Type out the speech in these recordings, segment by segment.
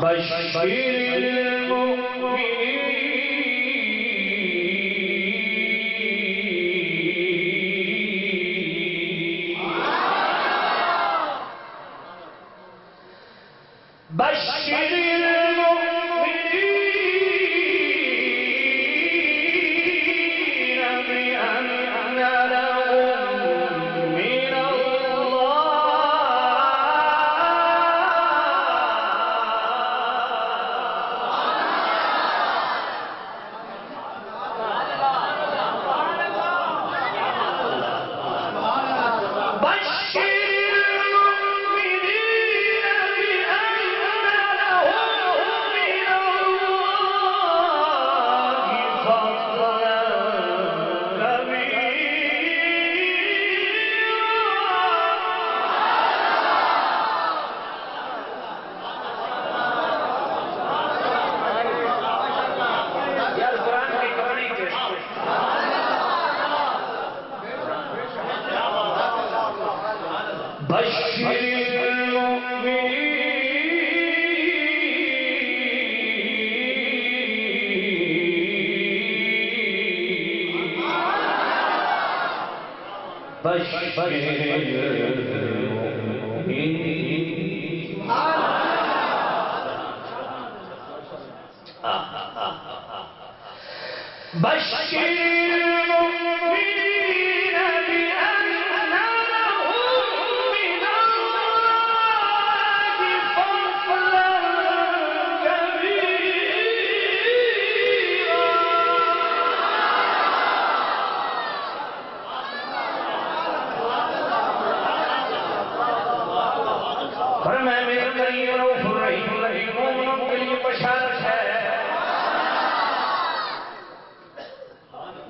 بشر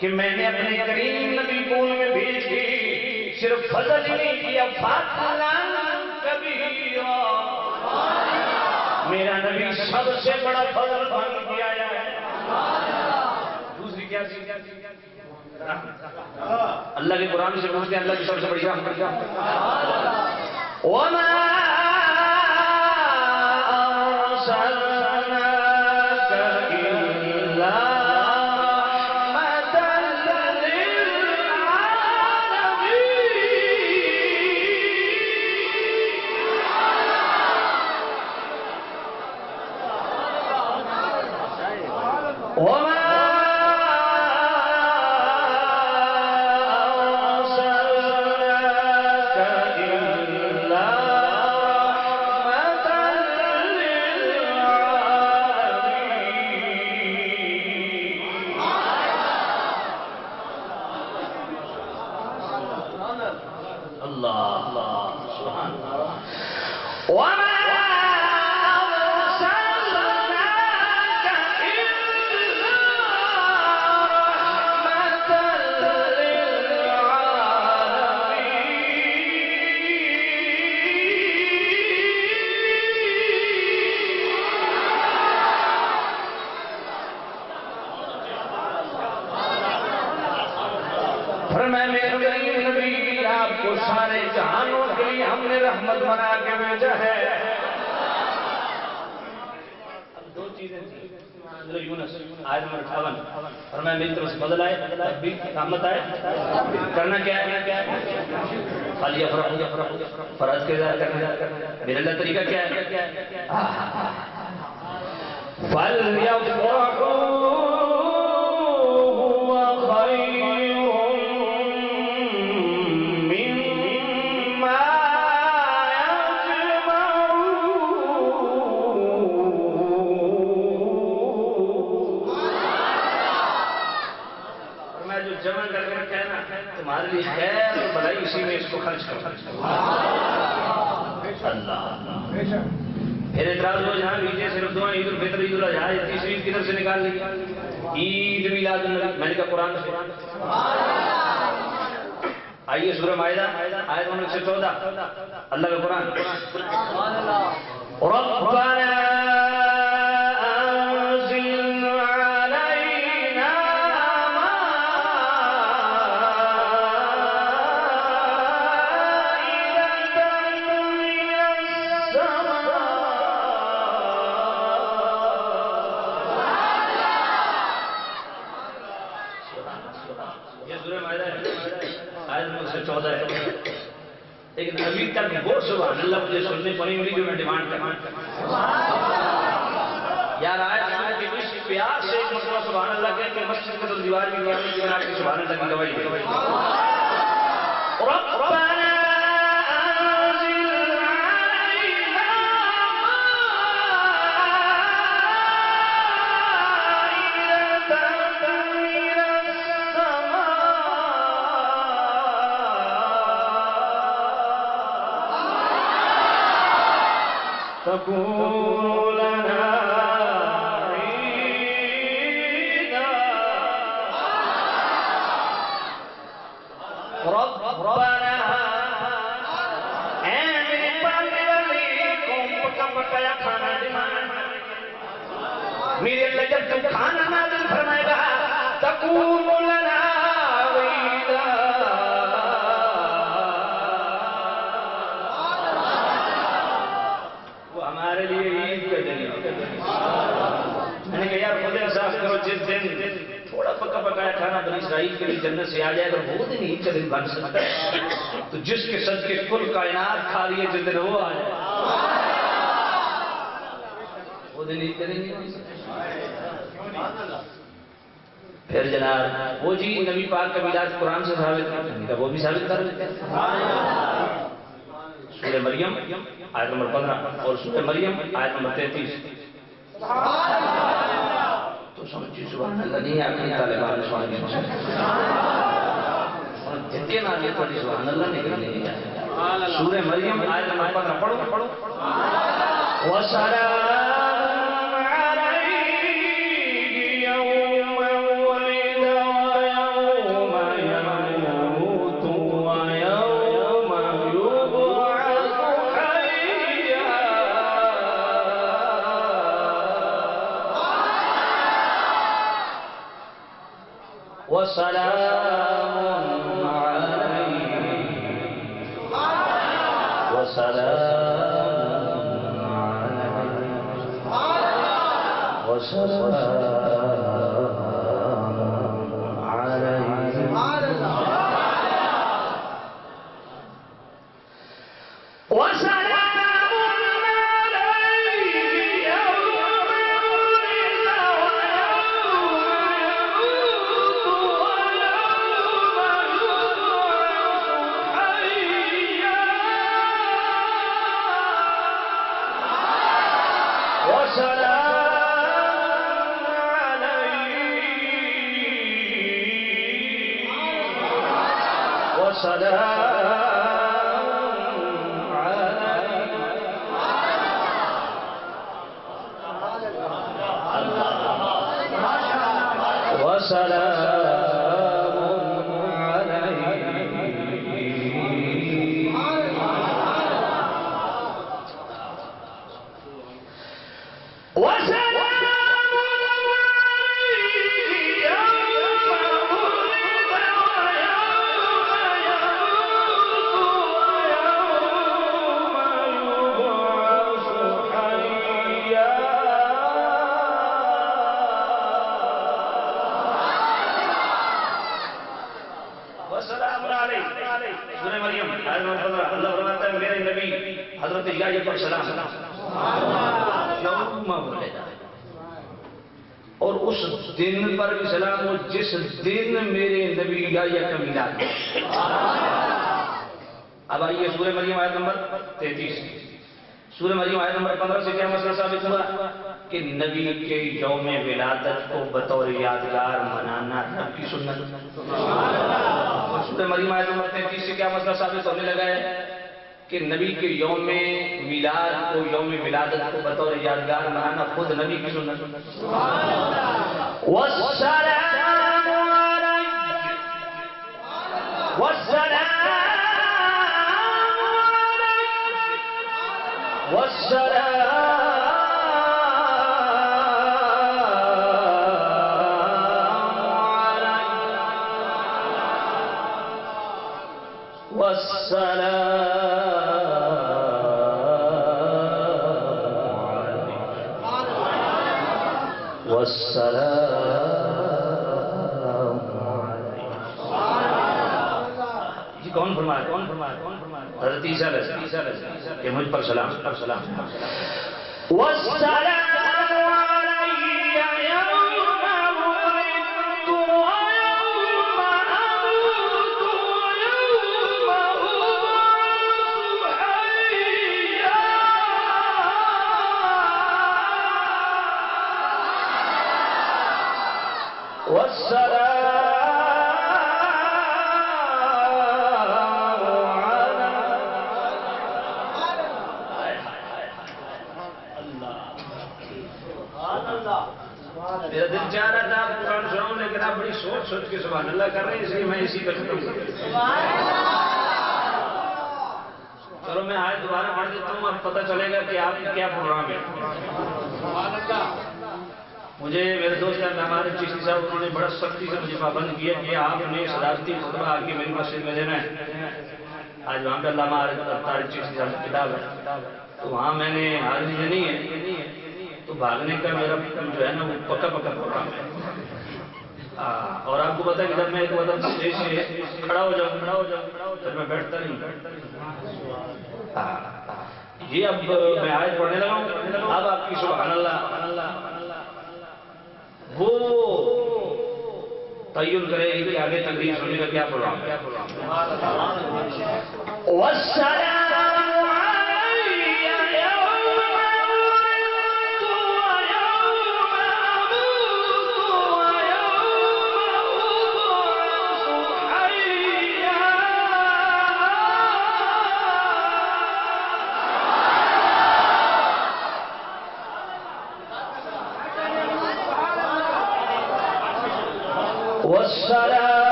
کہ میں نے اپنے کریم نبی کون میں بھیج دی، صرف فضل ہی نہیں کیا فاضلا کبیرا، میرا نبی سب سے بڑا فضل بن کے آیا ہے۔ دوسری کیا اللہ کے قرآن سے پوچھتے ہیں، اللہ کی سب سے بڑی رحمت کیا؟ وَمَا سارے جہانوں کے لیے ہم نے رحمت بنا کے بھیجا ہے۔ اب دو چیزیں تھیں، یونس آیت نمبر 58 اور میں میری طرف سے بدل آئے اب بھی رحمت آئے، کرنا کیا ہے؟ خالی افرح فرض کے ذات کرنا، میرا اللہ طریقہ کیا ہے؟ فَلْيَفْرَحُوا تمہارے لیے خیر اور بھلائی اسی میں اس کو خرچ کرو۔ اللہ پھر اعتراض ہو جہاں نیچے صرف دعا عید الفطر عید الاضحیٰ تیسری عید کدھر سے نکال لی؟ عید میلاد النبی، میں نے کہا قرآن سے۔ آئیے سورہ مائدہ آیت نمبر 114 اللہ کا قرآن، ربنا وہ سبحان اللہ مجھے سننے پڑی ہوئی جو میں ڈیمانڈ کرنا یار آج کے اس پیار سے ایک مرتبہ سبحان اللہ کہہ کہ مسجد میں تو دیوار بھی نہیں کہ آپ کی سبحان اللہ کی گواہی دے ربنا تكون لنا عيدا ربنا اے میرے پاک علی قوم پکا پکایا کھانا دمانا میرے اللہ جب تم کھانا نازل فرمائے گا تكون لنا عيدا ہمارے لیے عید کا دن میں نے کہا یار خدا صاف کرو جس دن تھوڑا پکا پکایا کھانا بنی اسرائیل کے لیے جنت سے آ جائے گا وہ دن عید کا دن بن سکتا ہے تو جس کے صدقے کل کائنات کھا لیے جس دن وہ آ جائے وہ دن عید کا دن نہیں بن سکتا پھر جناب وہ جی نبی پاک کا میلاد قرآن سے ثابت ہے وہ بھی ثابت کر لیتے ہیں سورہ مریم آیت نمبر 15 اور سورہ مریم آیت نمبر 33 تو سمجھیں سبحان اللہ نہیں آتی طالبان سبحان اللہ اور جتنے نالیت والی سبحان اللہ نکلنے نہیں جاتے سورہ مریم آیت نمبر 15 پڑھو وَسَلَامٌ عَلَيْهِ يَوْمَ وُلِدَ وَيَوْمَ يَمُوتُ وَيَوْمَ يُبْعَثُ حَيًّا وَسَلَامٌ عَلَيْهِ حضرت یحییٰ پر سلام یوم ولد اور اس دن پر بھی سلام ہو جس دن میرے نبی یحییٰ کا میلاد ہے اب آئیے سورہ مریم آیت نمبر 33 سورہ مریم آیت نمبر 15 سے کیا مسئلہ ثابت ہوا کہ نبی کے یوم ولادت کو بطور یادگار منانا رب کی سنت سورہ مریم آیت نمبر 33 سے کیا مسئلہ ثابت ہونے لگا ہے کہ نبی کے یوم میلاد کو یوم ولادت کو بطور یادگار منانا خود نبی کی سنت والسلام علیہ والسلام علیہ والسلام جی کون فرمایا حضرت عیسیٰ علیہ السلام کہ مجھ پر سلام والسلام میرا دل چاہ رہا تھا آپ قرآن سناؤں لیکن آپ بڑی سوچ سوچ کے سبحان اللہ کر رہے ہیں اس لیے میں اسی پہ ختم کر چلو میں آج دوبارہ پڑھ دیتا ہوں اب پتہ چلے گا کہ آپ کا کیا پروگرام ہے مجھے میرے دوست ہمارے چشتی صاحب انہوں نے بڑا سختی سے مجھے پابند کیا کہ آپ نے صدارتی خطبہ آ کے میری مسجد میں دینا ہے آج وہاں پہ علامہ طارق چشتی صاحب کی کتاب ہے تو وہاں میں نے حاضری دینی ہے تو بھاگنے کا میرا جو ہے نا وہ پکا پروگرام ہے اور آپ کو پتا کہ جب میں ایک وقت اسٹیج سے کھڑا ہو جاؤں پھر میں بیٹھتا نہیں یہ اب میں آیت پڑھنے لگا ہوں اب آپ کی سبحان اللہ وہ تعین کرے گی کہ آگے تقریر سننے کا کیا پروگرام ہے والسلام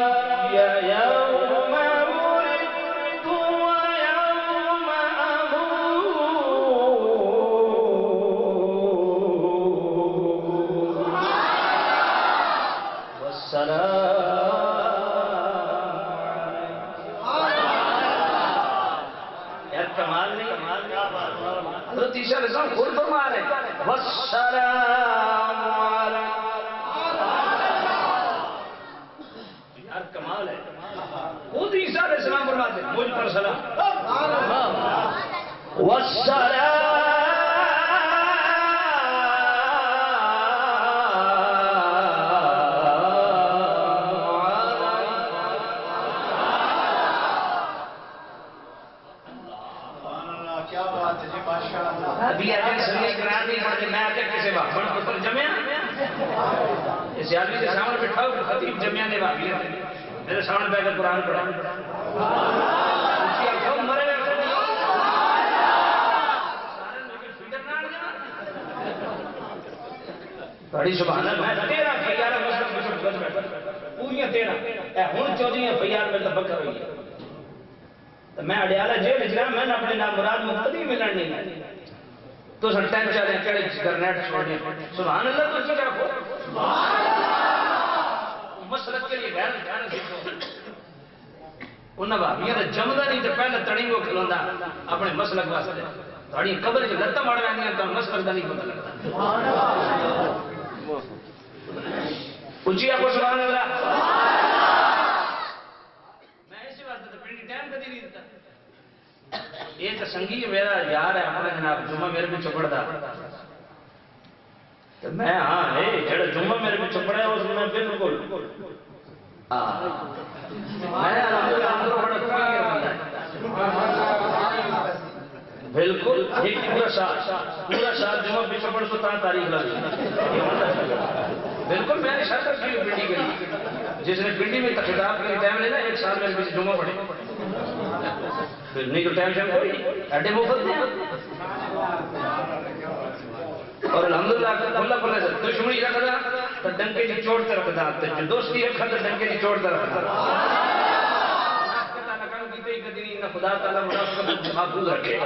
علي يوم ولدت ويوم أموت والسلام یار کمال نہیں حضرت عیسیٰ علیہ السلام خود فرما رہے ہیں والسلام علیہ کمال ہے خود عیسیٰ علیہ السلام فرماتے ہیں مجھ پر سلام والسلام کیا بات ہے جی ماشاءاللہ ابھی اگر سنیے قرآن نہیں پڑھتے میں آتے کیسے بات بڑھ پتر جمعہ اس آدمی کے سامنے بٹھاؤ کہ خطیب جمعہ نے بات لیا میرے سامنے بیٹھ کر قرآن پڑھا مرے بڑی سبحان اللہ تیرا فیارہ مسلم بشر بس بیٹھا پوریاں تیرا اے ہون چودیاں فیار میں تفکر ہوئی ہے تو میں اڈیالہ جیل اجرا میں نے اپنے نام مراد مقتدی میں لڑنی ہے تو سن ٹائم چاہتے ہیں کڑے گرنیٹ چھوڑنے سبحان اللہ تو اچھا رکھو مسلک کے لیے غیر دیکھو انہاں بھابیاں تے جمدا نہیں تے پہلے تڑی کو کھلوندا اپنے مسلک واسطے تڑی قبر وچ لتاں مار ویندیاں تے مسلک دا نہیں پتہ لگدا سبحان اللہ اونچی آکھو سبحان اللہ میں اسی واسطے تے پنڈی ٹائم کدی نہیں دیتا یہ تو سنگی میرا یار ہے اپنا جناب جمعہ میرے میں چپڑدا تو میں ہاں ہے جڑا جمعہ میرے میں چپڑا ہے اس میں بالکل بالکل ایک پورا سال جمعہ بھی چپڑ تو تاریخ لگی بالکل میں نے شرط رکھی ہوئی پنڈی کے لیے جس نے پنڈی میں خطاب کے ٹائم لینا ایک سال میں بھی جمعہ پڑھے نہیں تو ٹائم سے کوئی ایڈے مفت دیں اور الحمدللہ اللہ پڑھنے سے دشمنی رکھدا تو ڈنکے کی چوٹ تے رکھدا تے دوستی رکھدا تو ڈنکے کی چوٹ تے رکھدا نہ خدا تعالی منافقت محفوظ رکھے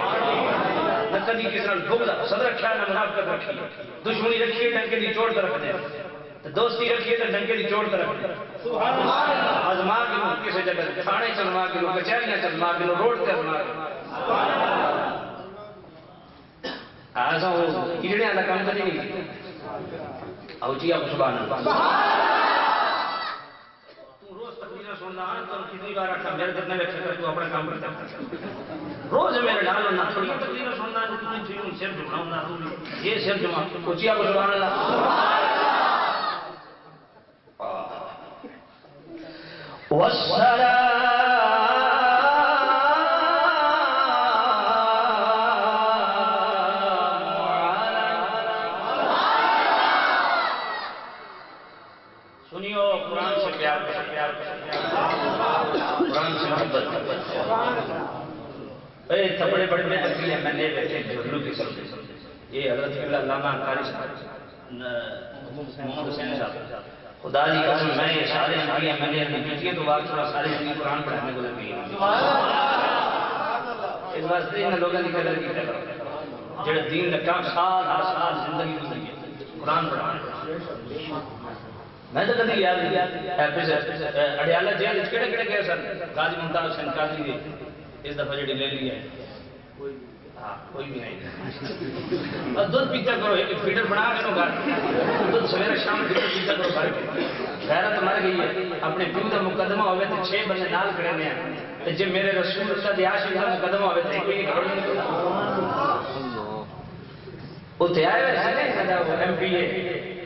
نہ کبھی کسی نال بغض حسد رکھا نہ منافقت رکھی دشمنی رکھی ڈنکے کی چوٹ تے رکھدے تو دوستی رکھی تو ڈنکے کی چوٹ تے رکھدے آزما کے لو کسی جگہ تھانے چلوا کے لو کچہریاں چلوا کے لو روڈ تے آزما کے ایسا وہ کیڑے والا کام کری نہیں آؤ جی آپ سبحان اللہ تو روز تقریریں سننا تو کتنی بار آتا میرے کتنے میں فکر تو اپنا کام کرتا روز میرے ڈال ہونا تھوڑی تقریر سننا تو تمہیں چیزوں سر جمع ہونا یہ سر جمع اچھی آپ سبحان اللہ سنیو قرآن سے پیار قرآن سے محبت تھپڑے بڑے میں اکیلے میں نے بیٹھے جھولو کی سب یہ حضرت قبلہ علامہ انکاری صاحب محمد حسین صاحب خدا دی قسم میں یہ سارے انبیاء میں نے اپنی بیٹیاں تو واقعہ سارے انبیاء قرآن پڑھانے کو لگی اس واسطے ان لوگوں کی قدر کی کرو جڑے دین لگا سال ہر سال زندگی گزری قرآن پڑھانے میں تو کبھی یاد اڈیالہ جیل کہڑے کہڑے گئے سر غازی ممتاز حسین قادری اس دفعہ جڑی لے لی ہے کوئی بھی نہیں دودھ پیتا کرو ایک فیڈر بنا کے گھر دودھ سویرے شام فیڈر پیتا کرو گھر کے غیرت مر گئی ہے اپنے پیو کا مقدمہ ہوئے تو 6 بندے نال کھڑے ہیں جب میرے رسول اللہ دی عاشق کا مقدمہ ہوئے تو کوئی کھڑے نہیں اتنے آئے ہوئے ایم پی اے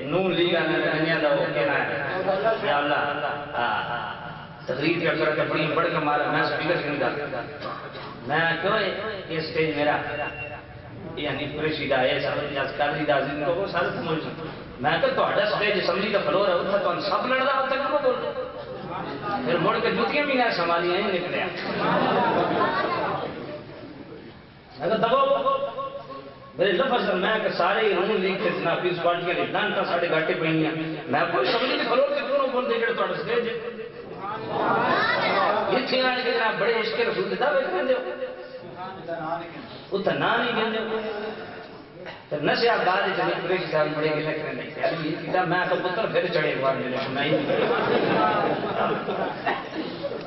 نون لیگ دنیا دا وہ کہنا ہے یا اللہ تقریر کیا کر کے بڑی بڑھ کے مارا میں سپیکر سے نکال میں کیوں یہ سٹیج میرا یعنی پریشیدہ ہے سب قادری دا عزیز کو سارے سمجھ میں کہ تہاڈا سٹیج اسمبلی کا فلور ہے اتنا تو سب لڑدا اتنا کیوں بول پھر مڑ کے جوتیاں بھی نہ سنبھالیاں ہی نکلیا میں کہ دبو میرے لفظ میں کہ سارے نون لیگ کے جناب پیس پارٹیاں نے ڈانٹا ساڑھے گھاٹے پہنی ہیں میں کوئی اسمبلی کے فلور کے کیوں بول دے کہ تہاڈا سٹیج یہ تھی آنے کے جناب بڑے عشق رسول دیتا ہوئے کہنے دے اتنا نا نہیں کہنے دے نشے آپ دادے چلے پریشی صاحب بڑے گلے کرنے دے یہ کہتا میں تو پتر پھر چڑھے گوار میں نے سنائی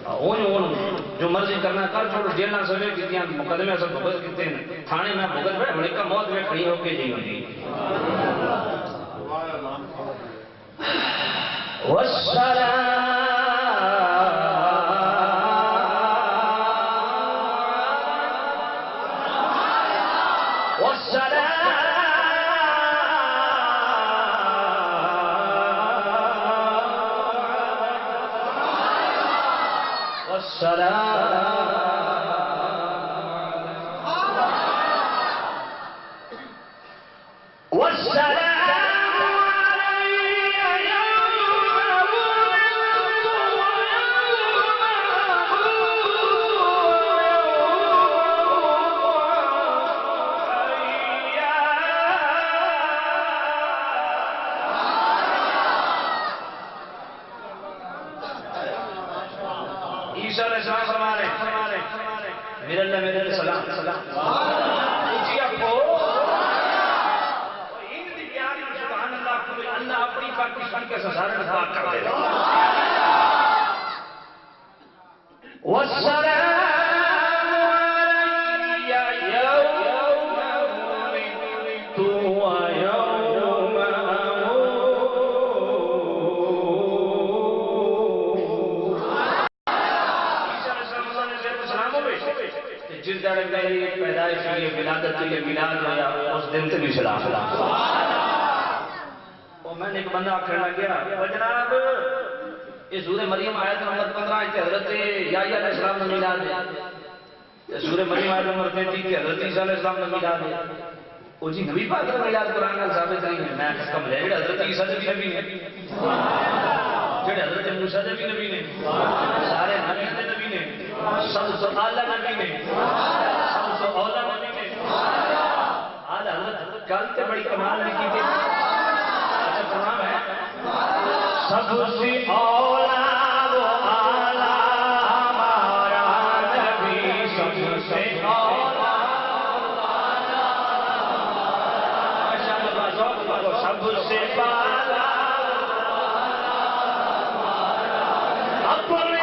اون جو مرضی کرنا کر چھوڑو جیلنا سوے کتنی مقدمے سے بغض کتے ہیں تھانے میں بغض بیٹھ ملکہ موت میں کھڑی ہو کے جی ہوندی والسلام جس دن میری پیدائش ہوئی ولادت کی میلاد ہویا اس دن سے بھی سلام اور میں نے ایک بندہ آخر لگ گیا جناب یہ سورہ مریم آیت نمبر 15 کہ حضرت یحییٰ علیہ السلام نے میلاد ہے سورہ مریم آیت نمبر 33 کہ حضرت عیسیٰ علیہ السلام نے میلاد ہے وہ جی نبی پاک کا میلاد قرآن کا ثابت نہیں ہے میں کم لے حضرت عیسیٰ بھی نبی نے جڑے حضرت موسیٰ بھی نبی نے سارے نبی نے سب تو اعلیٰ نبی نے سب تو اولا نبی نے اعلیٰ حضرت کل تے بڑی کمال نے کی تھی اچھا تمام ہے سب سے اولا وہ اعلیٰ ہمارا نبی سب سے اولا سب سے بالا اپنے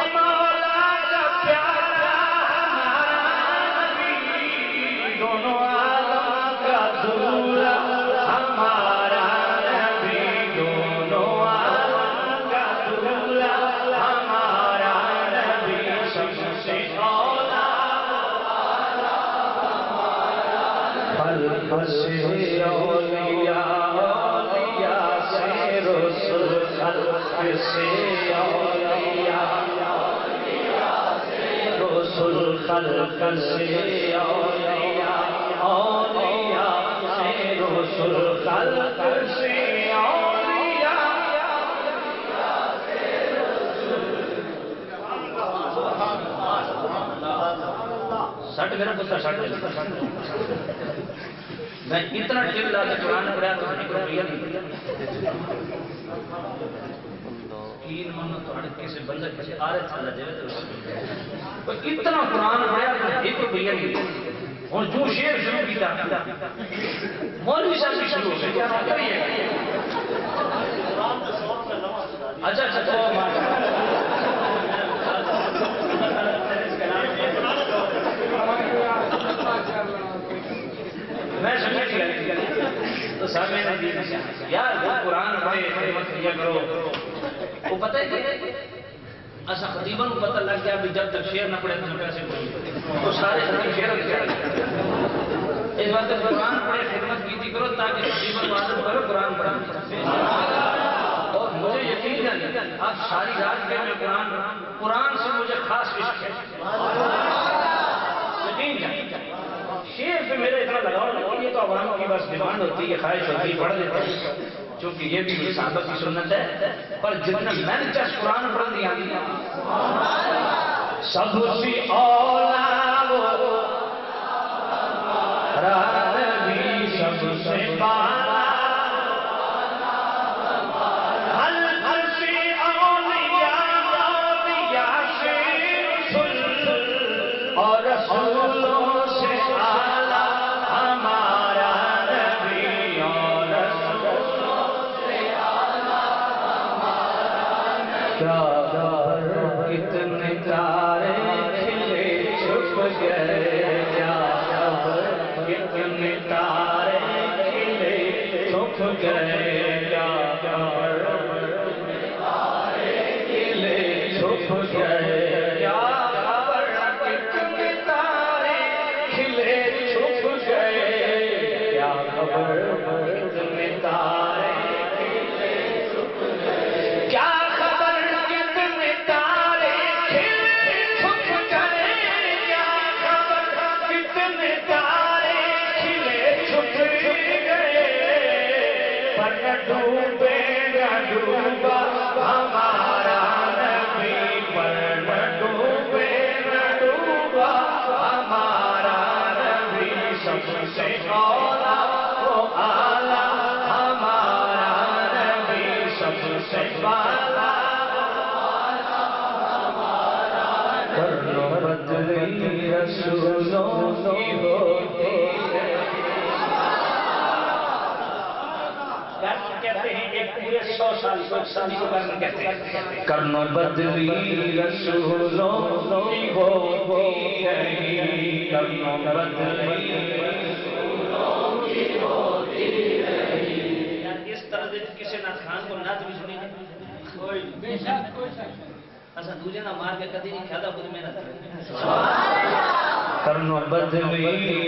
خلق سے اولیاء، اولیاء سے رسل، خلق سے اولیاء، رسل خلق سے اولیاء، اولیاء سے رسل خلق سے اولیاء۔ سٹ میرا پتر سٹ میں اتنا ٹلا کہ قرآن پڑھا تو ایک روپیہ نہیں تین من تو ہڑکے سے بندہ کسی آرے چلا جائے تو اتنا قرآن پڑھا تو ایک روپیہ نہیں اور جو شیر شروع کی جاتا مولوی صاحب بھی شروع سے کیا کریے اچھا اچھا تو میں سمجھ گیا تو سب میں نے یار وہ قرآن پڑھے خدمت کیا کرو وہ پتہ ہے کہ ایسا خطیبہ کو پتہ لگ گیا جب تک شعر نہ پڑھے تو پیسے کوئی تو سارے خطیب شعر اس بات تک قرآن پڑھے خدمت کی کرو تاکہ خطیبہ کو عادت کرو قرآن پڑھا اور مجھے یقین جانے آپ ساری رات کے میں قرآن سے مجھے خاص عشق ہے یقین جانے شعر پہ میرا اتنا لگاؤ نہیں یہ تو عوام کی بس ڈیمانڈ ہوتی ہے خواہش ہوتی ہے پڑھ لیتے ہیں چونکہ یہ بھی صحابہ کی سنت ہے پر جتنا میں نے چاہے قرآن پڑھ دیا سب سے اولا وہ ربی سب سے بالا حلق سے اولیاء اولیاء سے رسول اور رسولوں سے آلہ ہمارا نبی اور رسولوں سے آلہ ہمارا نبی کیا کتنے تارے کھلے چھپ گئے کیا کتنے تارے کھلے چھپ گئے کیا تارے کھلے چھپ گئے کیا خبر کتنے تارے کھلے چھپ گئے کیا خبر کتنے تارے کھلے چھپ گئے کیا خبر کتنے تارے کھلے چھپ گئے کیا خبر کتنے تارے کھلے چھپ گئے پر نہ ڈوبے نہ ڈوبا ہمارا نبی پر نہ ڈوبے نہ ڈوبا ہمارا نبی سب سے اولا وہ آلہ ہمارا نبی سب سے بالا کرنو بدلی رسولوں کی ہوتی ہے کہتے ہیں ایک پورے 100 سال کو کہتے ہیں کرنو بدلی رسولوں کی ہوتی ہے کرنو بدلی رسولوں کی ہوتی ہے اس طرح کسی نہ خان کو نعت بھی سنی ہے کوئی ایسا دوجے نہ مار کے کدی نہیں کھاتا خود محنت کرنو بدلی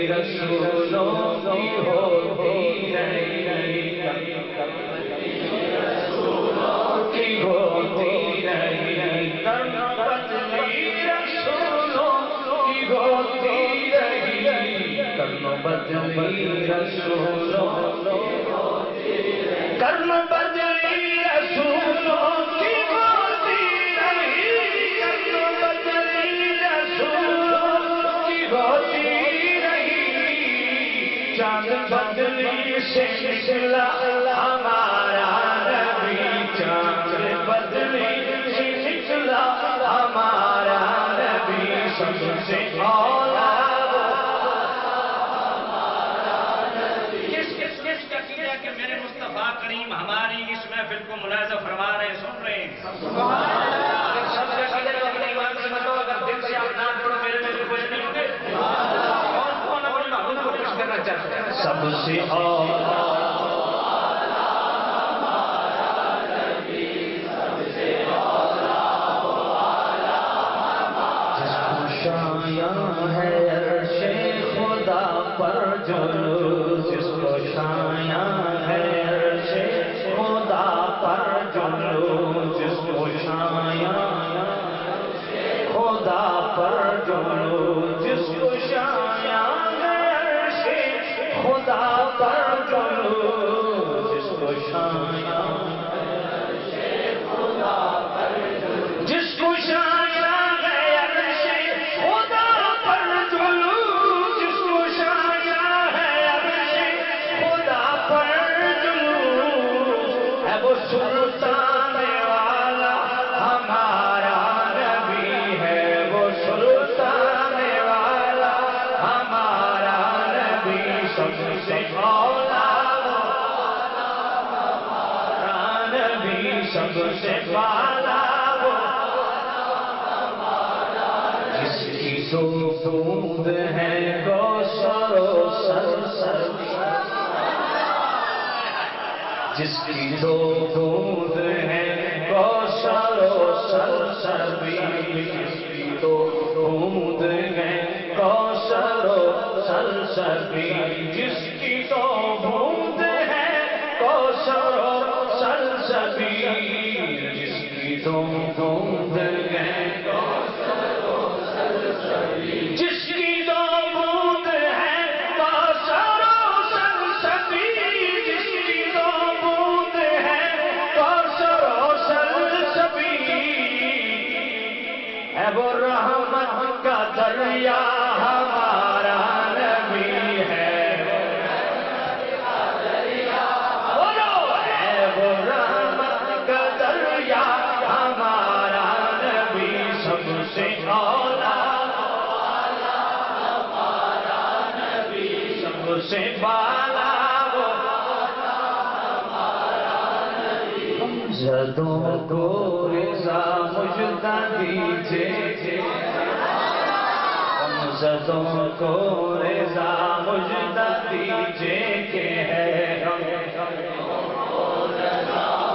رسولوں کی ہوتی رہی رسولوں کی ہوتی رہی کرنو بدلی رسولوں کی ہوتی رہی کرنو بدلی رسولوں کی ہوتی رہی کرنو بدلی رسولوں کی چاند بدلی سے نکلا ہمارا نبی چاند بدلی سے نکلا ہمارا نبی سب سے اولا کس کا کیا کہ میرے مصطفیٰ کریم ہماری اس محفل کو ملاحظہ فرما رہے ہیں سن رہے ہیں سب سے پہلے اپنے ایمان سے بتاؤ اگر دل سے آپ نہ پڑھو میرے میں تو کچھ نہیں ہوگے سب سے اولا جس کو شایاں ہے عرش خدا پر جو سے اولا نبی سب سے بالا جس کی تو بوند ہے کوثر و سرسبزی جس کی تو بوند ہے کوثر و سرسبزی جس کی تو بوند ہے کوثر و سرسبزی جس کی تو بوند ہے کوثر و سرسبزی جس کی تو بوند ہے جس کی تو بوند ہے کوثر و سرسبزی جس کی تو بوند ہے کوثر و سرسبزی ہے وہ رحمت کا دریا ہمارا نبی ہے وہ رحمت کا دریا ہمارا نبی سب سے اولا سے بالا زدوں کو رضا مجدہ دیجئے زدوں کو رضا مجدہ دیجئے کہ ہے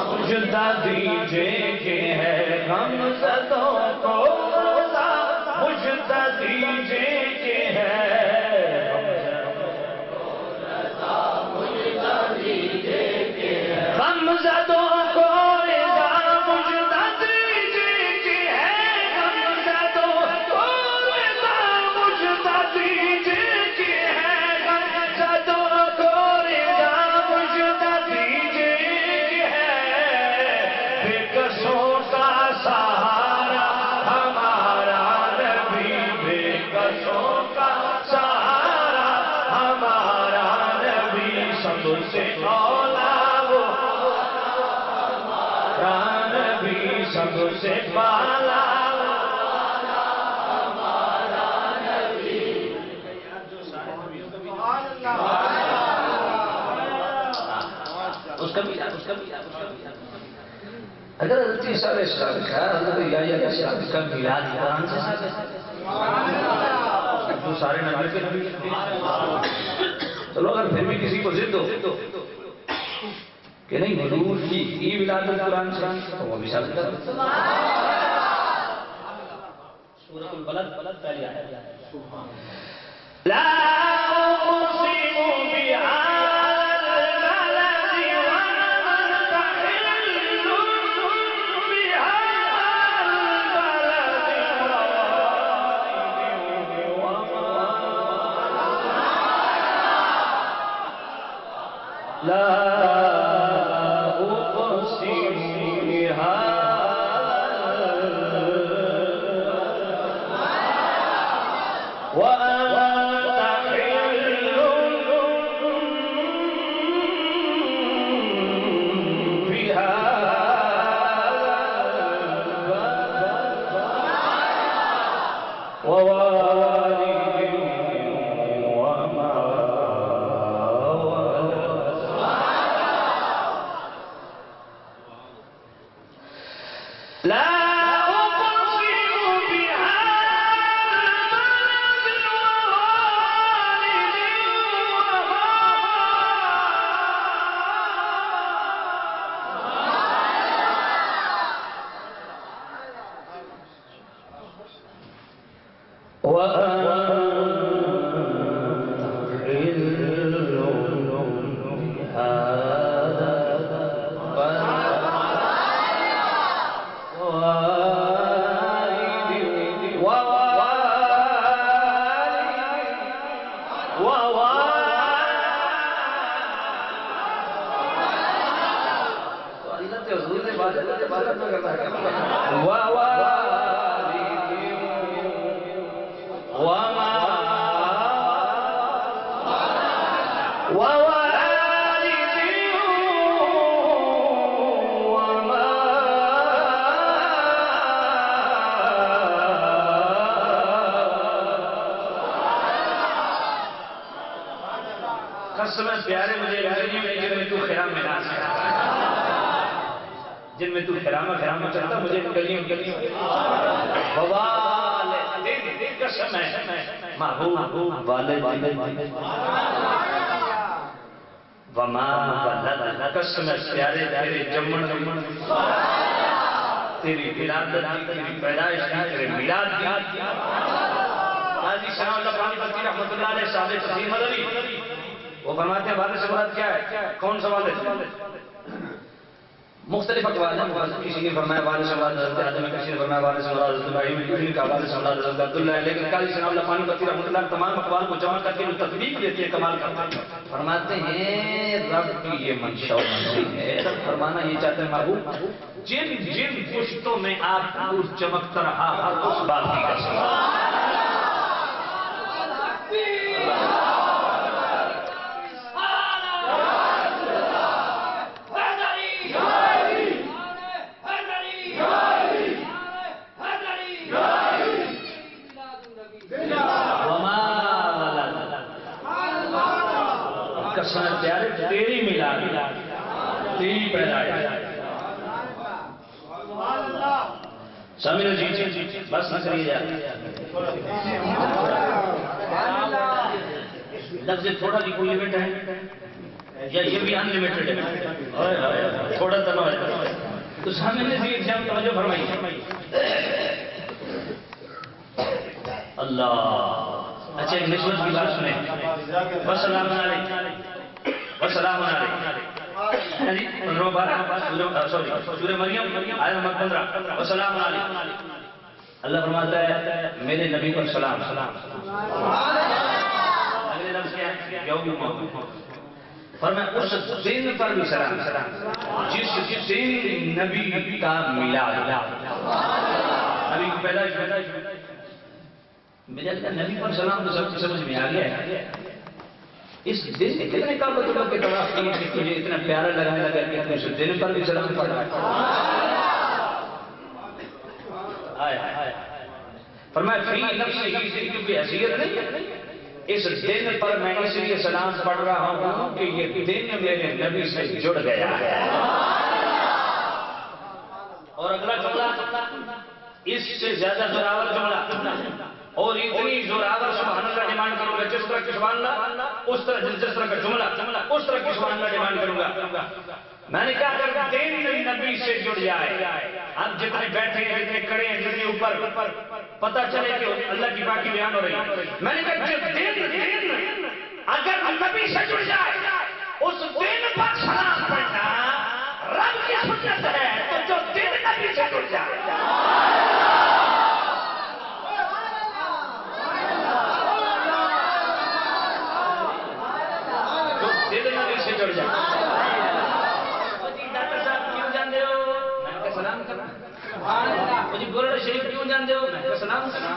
مجدہ دیجئے کہ ہے غم زدوں کو رضا مجدہ دیجئے کہ ہے غم زدوں کو رضا مجدہ دیجئے کہ ہے غم زدوں کو رضا مجدہ دیجئے کہ ہے غم زدوں کو رضا مجدہ دیجئے کہ ہے بے کسوں کا سہارا ہمارا نبی بے کسوں کا سہارا ہمارا نبی سب سے اولا نبی سب سے بالا اس کا بھی اگر حضرت عیسیٰ علیہ السلام کا حضرت یحییٰ علیہ السلام کا میلاد قرآن سے ثابت ہے تو سارے نبی کے نبی چلو اگر پھر بھی کسی کو ضد ہو کہ نہیں حضور کی ولادت قرآن سے تو وہ بھی ثابت کرتا سورۃ البلد پہلی آیت لا اقسم بهذا البلد وانت حل بهذا البلد لا قسم پیارے مجھے گلیوں میں جن میں تو خرام میں ناز جن میں تو خرامہ چلتا مجھے گلیوں بوال تیری قسم ہے محبوب والد وما ولد قسم پیارے تیرے جمن تیری ولادت تیری پیدائش تیرے میلاد قاضی ثناء اللہ پانی پتی رحمۃ اللہ علیہ صاحب تفسیر مدنی وہ فرماتے ہیں والد سے مراد کیا ہے؟ کون سا والد؟ مختلف اقوال ہیں. کسی نے فرمایا والد سے مراد حضرت آدم ہے، کسی نے فرمایا والد سے مراد حضرت ابراہیم ہے، کسی نے والد سے مراد حضرت عبداللہ ہے. لیکن قاضی ثناء اللہ پانی پتی رحمۃ اللہ تمام اقوال کو جمع کر کے جو تطبیق دیتے ہیں کمال کرتے ہیں. فرماتے ہیں رب کی یہ منشا و منصب ہے. رب فرمانا یہ چاہتے ہیں محبوب جن پشتوں میں آپ نور چمکتا رہا اس بات کی قسم. پیارے تیری میلاد تیری پیدائش. سامنے جی بس نہ کریے لفظ تھوڑا بھی کوئی لمٹ ہے یا یہ بھی ان لمیٹڈ ہے تھوڑا تنوع ہے تو سامنے جی ایگزام توجہ فرمائیے. اللہ اچھا ایک نسبت کی بات سنیں. وسلام علیکم وسلام علیکم سورہ مریم آیت نمبر 15 وسلام علیکم. اللہ فرماتا ہے میرے نبی پر سلام. اگلے لفظ کیا ہے؟ یوم فرمایا اس دن پر بھی سلام جس دن نبی کا میلاد نبی کی پیدائش. میرے نبی پر سلام تو سب کی سمجھ میں آ گیا ہے. اس دن سے کتنے کعبۃ اللہ کے طواف کیے کہ تجھے اتنا پیارا لگا کہ اس دن پر بھی سلام پڑھ رہا ہے. فرمایا فی نفسی کیونکہ حیثیت نہیں اس دن پر میں اس لیے سلام پڑھ رہا ہوں کہ یہ دن میرے نبی سے جڑ گیا ہے. اور اگلا جملہ اس سے زیادہ زوراور جملہ اور اتنی زوراور سبحان اللہ ڈیمانڈ کروں گا جس طرح کی سبحان اللہ اس طرح جس طرح کا جملہ اس طرح کی سبحان اللہ ڈیمانڈ کروں گا. میں نے کہا کرتا دین نبی سے جڑ جائے. آپ جتنے بیٹھے ہیں جتنے کھڑے ہیں جتنے اوپر پتہ چلے کہ اللہ کی باقی بیان ہو رہی ہے. میں نے کہا جو دین اگر نبی سے جڑ جائے اس دین پر سلام پڑھنا رب کی سنت ہے. تو جو دین نبی سے جڑ جائے جڑ جائے. ڈاکٹر صاحب کیوں جانتے ہو؟ میں نے کہا سلام کرنا. مجھے گولڈ شریف کیوں جانتے ہو؟ میں نے کہا سلام کرنا.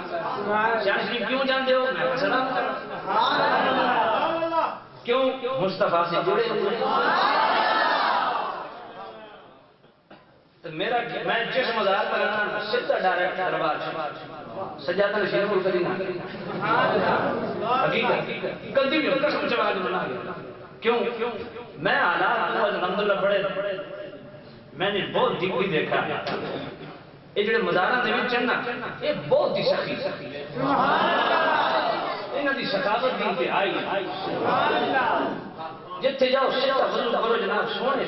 شاہ شریف کیوں جانتے ہو؟ میں نے کہا سلام کرنا. کیوں؟ مصطفیٰ سے جڑے ہوئے. تو میرا میں جس مزار پر آنا سیدھا ڈائریکٹ دربار سجادہ نشین کو کبھی نہ حقیقت کبھی بھی قسم چلا کے بنا گیا. کیوں میں حالات کو الحمدللہ بڑے میں نے بہت دیکھی دیکھا. یہ جڑے مزاراں دے وچ نا یہ بہت ہی سخی انہاں دی ثقافت دی انتہائی جتھے جاؤ سیدھا وضو کرو جناب سونے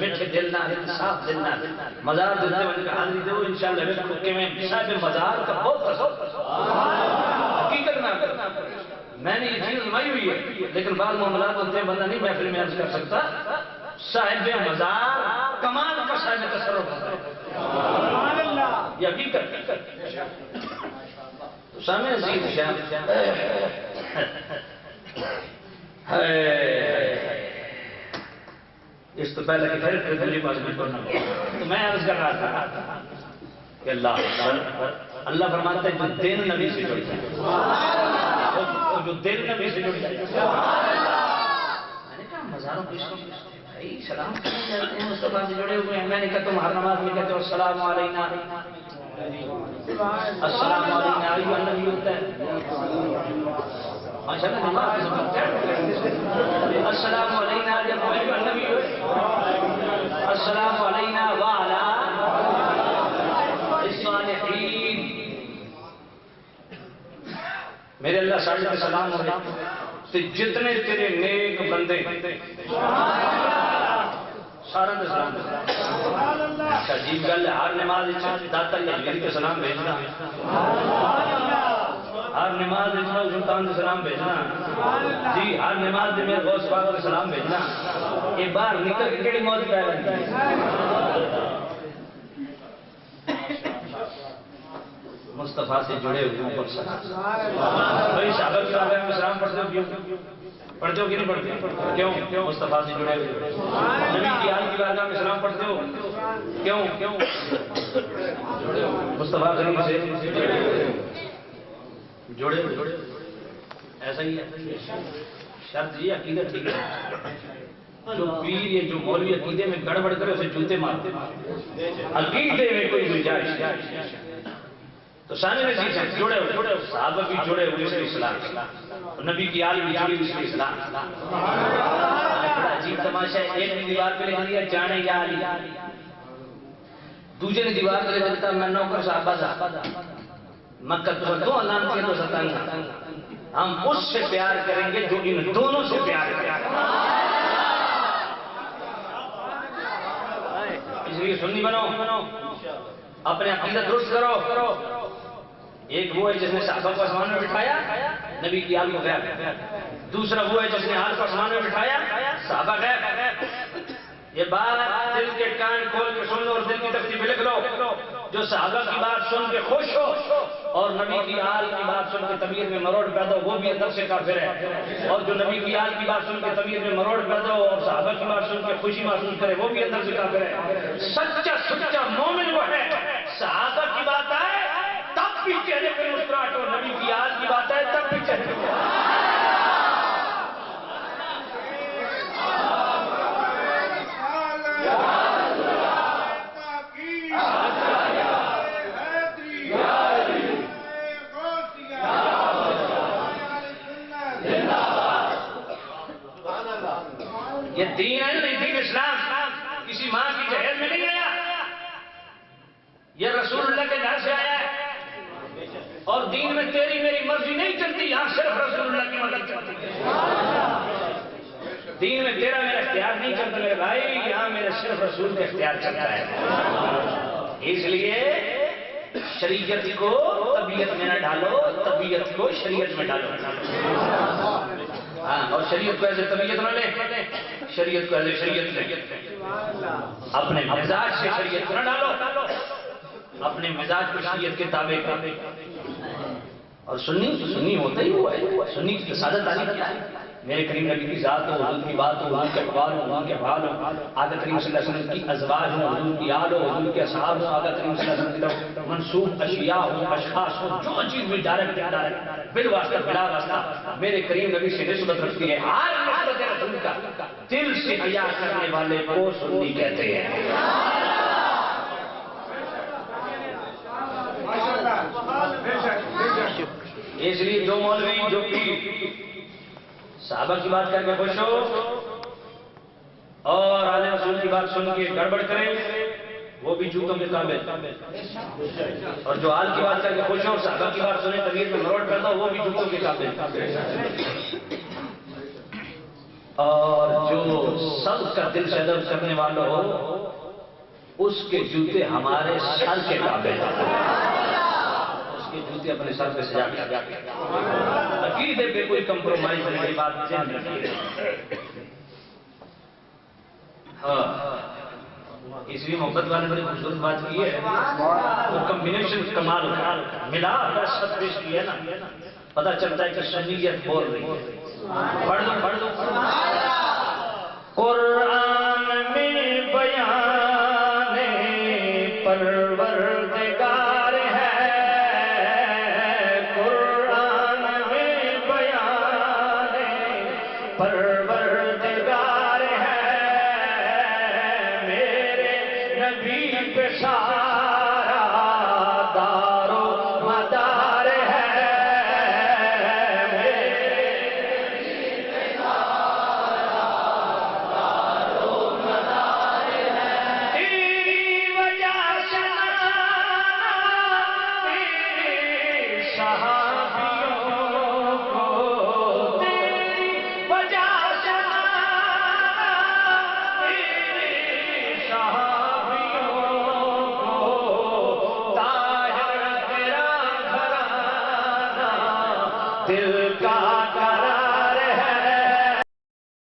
میٹھے دل نال صاف دل نال مزار دے تے حاضری دو انشاءاللہ ویکھو کیویں صاحب مزار کا بہت حقیقت نہ کرنا. میں نے یہ چیز نمائی ہوئی ہے لیکن بعض معاملات ہوتے ہیں بندہ نہیں محفل میں عرض کر سکتا. صاحب مزار کمال کا صاحب تصرف ہوتا ہے یہ حقیقت. تو سامنے عزیز شاہ اس تو پہلے کہ پھر دلی پاس میں پڑھنا تو میں عرض کر رہا تھا کہ اللہ فرماتا ہے جو دین نبی سے جڑ جائے جو دل نبی سے جڑ جائے. میں نے کہا مزاروں کو بھائی سلام کرنے جاتے ہیں مصطفیٰ سے جڑے ہوئے ہیں. میں نے کہا تم ہر نماز میں کہتے ہو السلام علینا السلام علینا ایوہ النبی ہوتا ہے. ماشاءاللہ نماز السلام علینا جب نبی السلام علینا وعلا الصالحین. میرے اللہ صلی اللہ علیہ وسلم تے جتنے تیرے نیک بندے سارا دے سلام دے. اچھا عجیب گل ہے، ہر نماز داتا یزگری کے سلام بھیجنا، ہر نماز سلطان دے سلام بھیجنا، جی ہر نماز میں غوث پاک کے سلام بھیجنا. یہ باہر نکل کے کیڑی موت پہ لگی. مصطفیٰ سے جڑے ہوئے اوپر سلام. بھائی صحابہ کے بارے میں سلام پڑھتے ہو کیوں؟ پڑھتے ہو کہ نہیں پڑھتے؟ کیوں؟ مصطفیٰ سے جڑے ہوئے. نبی کی آل کی بارگاہ میں سلام پڑھتے ہو کیوں؟ مصطفیٰ کریم سے جڑے ہوئے. ایسا ہی ہے شرط یہ عقیدت ٹھیک ہے. جو پیر یا جو مولوی عقیدے میں گڑبڑ کرے اسے جوتے مارتے. عقیدے میں کوئی گنجائش تو سامنے نزدیک ہیں جڑے ہوئے. صحابہ بھی جڑے ہوئے اس اسلام، نبی کی آل بھی جڑی اس اسلام. بڑا عجیب تماشا ہے، ایک نے دیوار پہ لکھ دیا جانے یا علی، دوسرے نے دیوار پہ لکھ دیتا میں نوکر صحابہ تھا. مکہ تو دو علام کے تو ستنگ، ہم اس سے پیار کریں گے جو ان دونوں سے پیار کریں. اس لیے سنی بنو، اپنے عقیدت درست کرو. ایک وہ ہے جس نے صحابہ کو آسمان میں بٹھایا، نبی کی آل کو غیب. دوسرا وہ ہے جس نے آل کو آسمان میں بٹھایا، صحابہ غیب. یہ بات دل کے کان کھول کے سن لو اور دل کی تختی پہ لکھ لو. جو صحابہ کی بات سن کے خوش ہو اور نبی کی آل کی بات سن کے طبیعت میں مروڑ پیدا ہو وہ بھی اندر سے کافر ہے. اور جو نبی کی آل کی بات سن کے طبیعت میں مروڑ پیدا ہو اور صحابہ کی بات سن کے خوشی محسوس کرے وہ بھی اندر سے کافر ہے. سچا مومن وہ ہے صحابہ کی بات آئے تب بھی چہرے پہ مسکراہٹ ہو، نبی کی آل کی بات آئے تب بھی چہرے پہ. یہ دین ہے نہیں دین اسلام کسی ماں کی جہیز میں نہیں آیا، یہ رسول اللہ کے گھر سے آیا ہے. اور دین میں تیری میری مرضی نہیں چلتی، یہاں صرف رسول اللہ کی مدد چلتی ہے. دین میں تیرا میرا اختیار نہیں چلتا میرے بھائی، یہاں میرے صرف رسول کا اختیار چلتا ہے. اس لیے شریعت کو طبیعت میں نہ ڈالو، طبیعت کو شریعت میں ڈالو. ہاں، اور شریعت کو ایسے طبیعت نہ لیں، شریعت کو ایسے شریعت لیں. اپنے مزاج سے شریعت کو نہ ڈالو، اپنے مزاج کو شریعت کے تابع کر. اور سنی ہوتا ہی ہوا ہے. سنی کی سادت علی کیا ہے؟ میرے کریم نبی کی ذات ہو، حضور کی بات ہو، حضور کے اقوال ہو، حضور کے افعال ہو، آقا کریم صلی اللہ علیہ وسلم کی ازواج ہو، حضور کی آل ہو، حضور کے اصحاب ہو، آقا کریم صلی اللہ علیہ وسلم کی منسوب اشیاء ہو، اشخاص ہو، جو چیز بھی ڈائریکٹ بالواسطہ بلا واسطہ میرے کریم نبی سے نسبت رکھتی ہے. ہر نسبت رسول کا دل سے حیا کرنے والے کو سنی کہتے ہیں. اس لیے جو مولوی جو پیر صحابہ کی بات کر کے خوش ہو اور آل رسول کی بات سن کے گڑبڑ کرے وہ بھی جوتوں کے تابع. اور جو آل کی بات کر کے خوش ہو اور صحابہ کی بات سنے طبیعت میں مروڑ کرتا ہو وہ بھی جوتوں کے تابع. اور جو سب کا دل سے ادب کرنے والا ہو اس کے جوتے ہمارے سر کے تابع. کے جوتے اپنے سر پہ سجا کے عقیدے پہ کوئی کمپرومائز نہیں کی بات ذہن رکھیے. ہاں اس لیے محبت والے بڑی خوبصورت بات کی ہے، وہ کمبینیشن کمال ملا سب پیش کی ہے نا، پتہ چلتا ہے کہ سنیت بول رہی ہے. پڑھ دو قرآن میں بیان پروردگار ہے، قرآن میں بیان پر